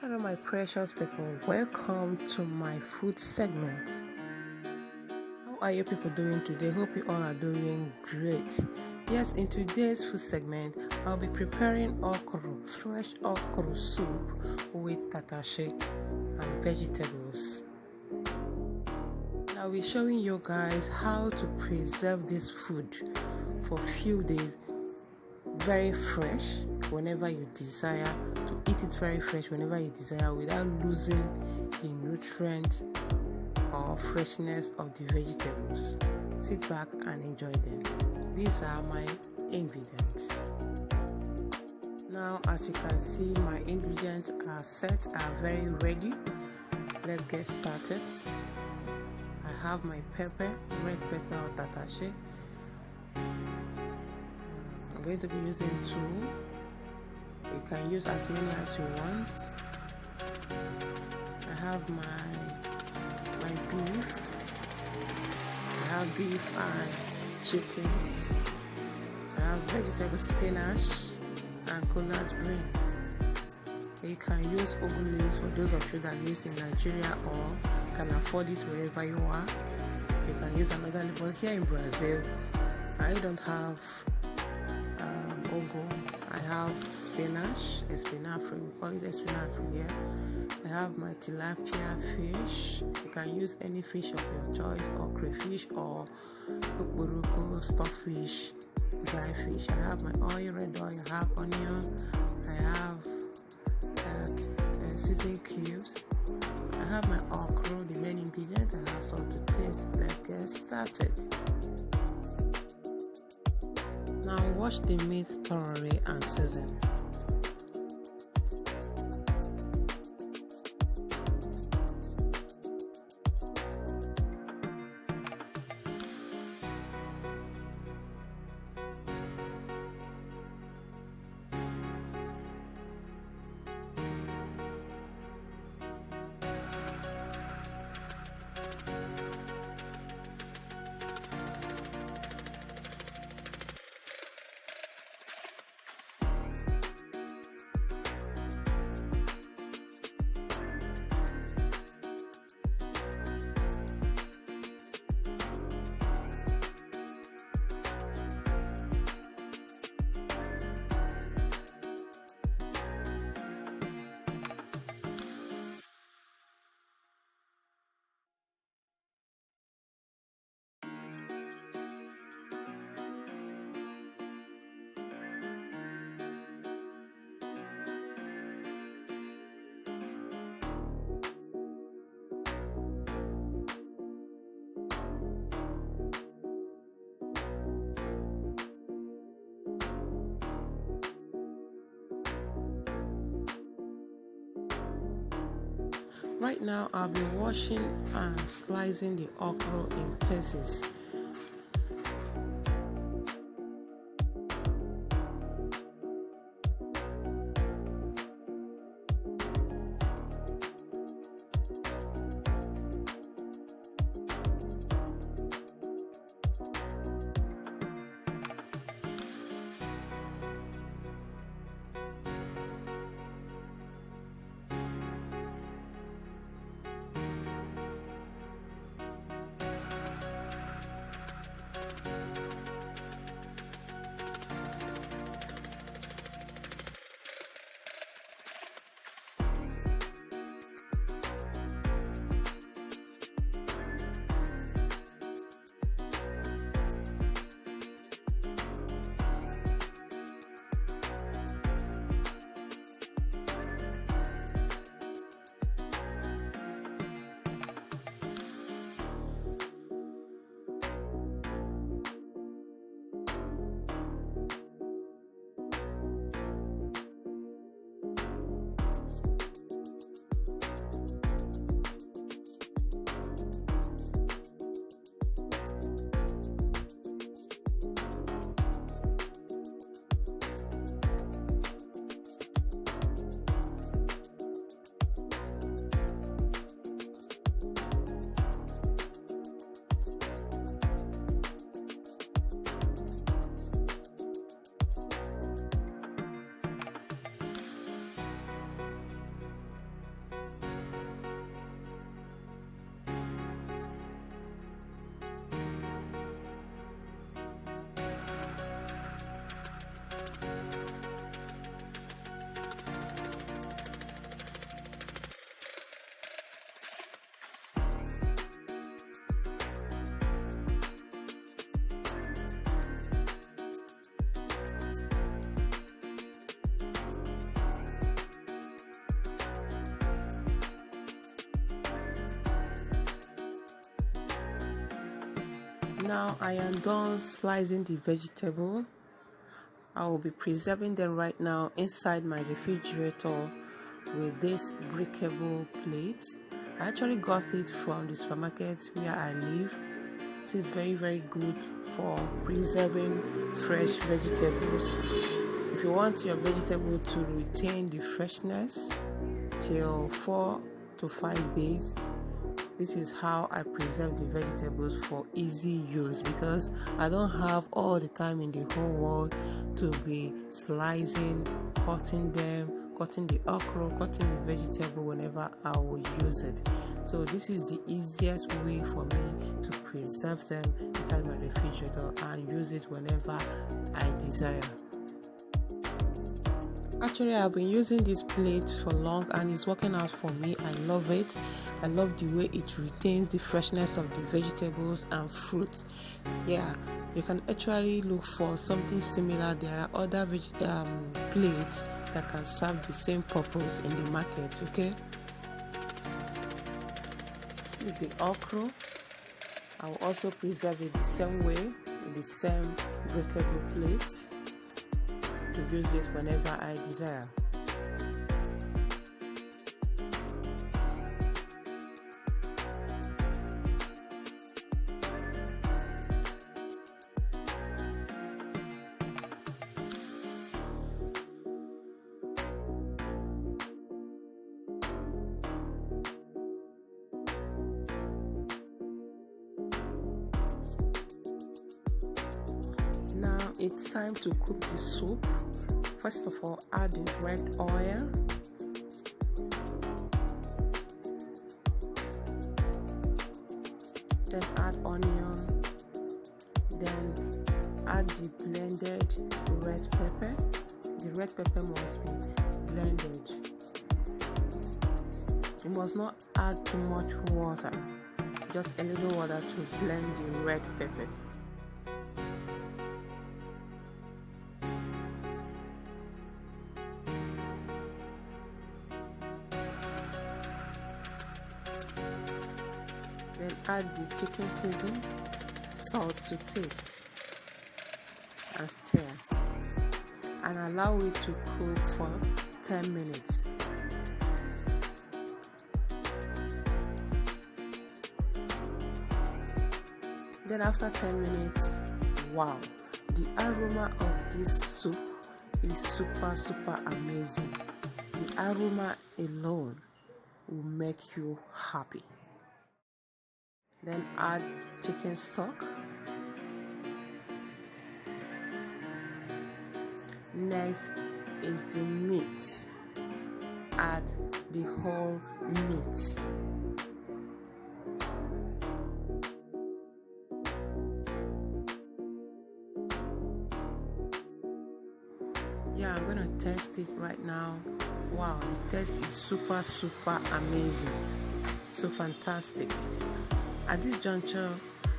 Hello my precious people, welcome to my food segment. How are you people doing today? Hope you all are doing great. Yes, in today's food segment, I'll be preparing okro, fresh okro soup with tatashe and vegetables. I'll be showing you guys how to preserve this food for a few days very fresh whenever you desire, to eat it very fresh whenever you desire without losing the nutrients or freshness of the vegetables. Sit back and enjoy them. These are my ingredients. Now, as you can see, my ingredients are set, are very ready. Let's get started. I have my pepper, red pepper or tatashe. I'm going to be using 2. You can use as many as you want. I have my beef. I have beef and chicken. I have vegetable spinach and collard greens. You can use ugu leaves for those of you that live in Nigeria or can afford it wherever you are. You can use another leaf, but here in Brazil, I don't have ugu. I have spinach, espinafre, we call it espinafre here. I have my tilapia fish. You can use any fish of your choice, or crayfish, or ukburuku, stockfish, dry fish. I have my oil, red oil, I have onion, I have seasoning cubes. I have my okro, the main ingredient. I have salt to taste. Let's get started. Now wash the meat thoroughly and season. Right now, I'll be washing and slicing the okra in pieces. Now I am done slicing the vegetable. I will be preserving them right now inside my refrigerator with this breakable plate. I actually got it from the supermarket where I live. This is very good for preserving fresh vegetables. If you want your vegetable to retain the freshness till 4 to 5 days, this is how I preserve the vegetables for easy use, because I don't have all the time in the whole world to be slicing, cutting the okra, cutting the vegetable whenever I will use it. So this is the easiest way for me to preserve them inside my refrigerator and use it whenever I desire. Actually, I've been using this plate for long and it's working out for me. I love it. I love the way it retains the freshness of the vegetables and fruits. Yeah, you can actually look for something similar. There are other plates that can serve the same purpose in the market, okay? This is the okra. I will also preserve it the same way with the same breakable plates to use it whenever I desire. Now it's time to cook the soup. First of all, add the red oil. Then add onion. Then add the blended red pepper. The red pepper must be blended. You must not add too much water. Just a little water to blend the red pepper. Then add the chicken seasoning, salt to taste, and stir, and allow it to cook for 10 minutes. Then after 10 minutes, wow, the aroma of this soup is super amazing. The aroma alone will make you happy. Then add chicken stock. Next is the meat. Add the whole meat. Yeah, I'm gonna test it right now. Wow, the taste is super amazing. So fantastic. At this juncture,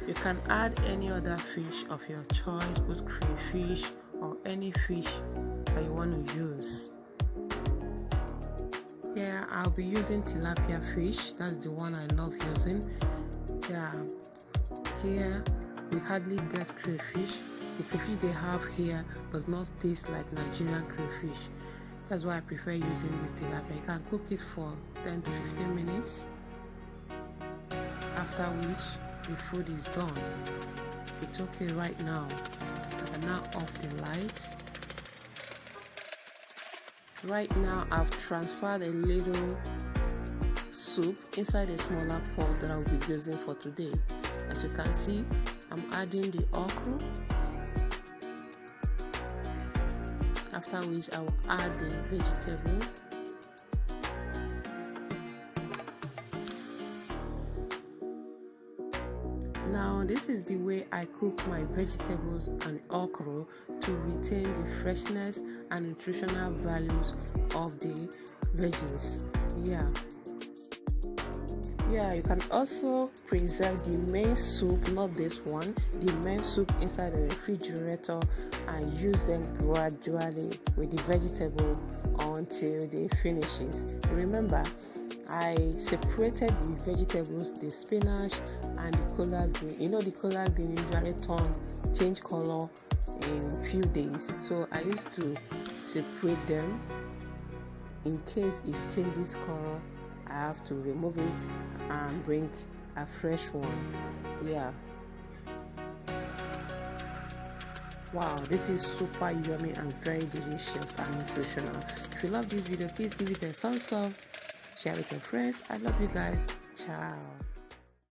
you can add any other fish of your choice, both crayfish or any fish that you want to use. Yeah, I'll be using tilapia fish. That's the one I love using. Yeah, here we hardly get crayfish. The crayfish they have here does not taste like Nigerian crayfish. That's why I prefer using this tilapia. You can cook it for 10 to 15 minutes. After which the food is done. It's okay right now. I can now off the lights. Right now I've transferred a little soup inside a smaller pot that I'll be using for today. As you can see, I'm adding the okra. After which I will add the vegetable. Now this is the way I cook my vegetables and okra to retain the freshness and nutritional values of the veggies. Yeah, you can also preserve the main soup, not this one, the main soup inside the refrigerator and use them gradually with the vegetable until they finishes. Remember, I separated the vegetables, the spinach and the collard green. You know, the collard green usually change color in few days, so I used to separate them in case it changes color. I have to remove it and bring a fresh one. Yeah. Wow, this is super yummy and very delicious and nutritional. If you love this video, please give it a thumbs up, share with your friends. I love you guys. Ciao.